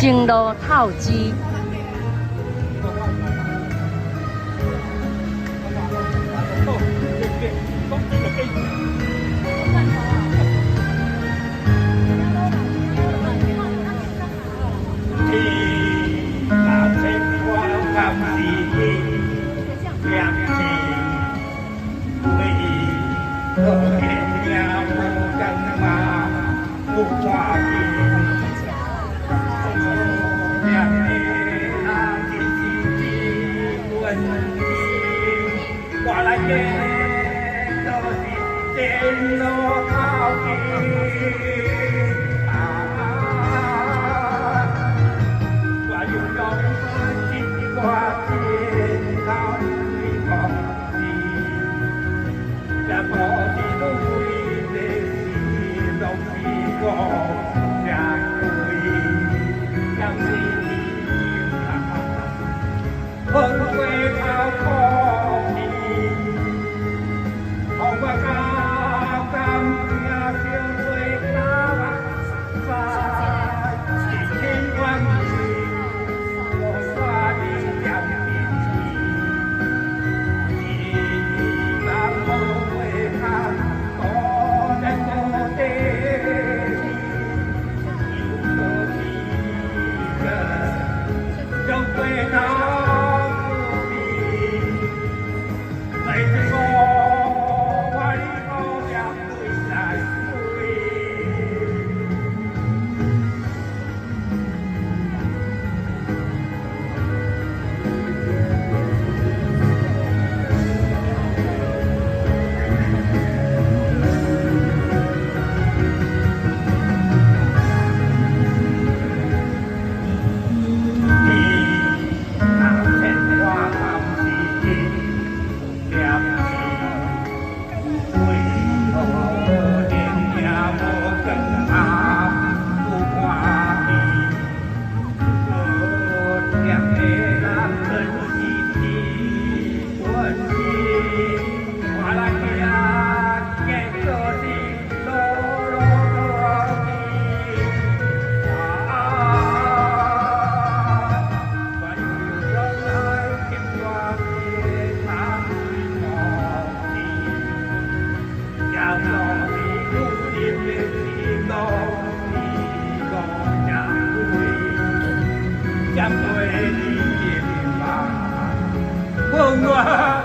正路透支。qua lại trên nó thao và dùng dòng chim qua trên thao còn gì đã có gì đôi để gì đâu gì có chàng tôi chẳng gì hơn quê thao có hồng và cao cam nhà tiếng quê ta và chỉ thiên quan một pha đi chẳng đi ta có quê ta có đất có tê yêu có gì trong quê ta chẳng quên đi kiếm bà phương hoa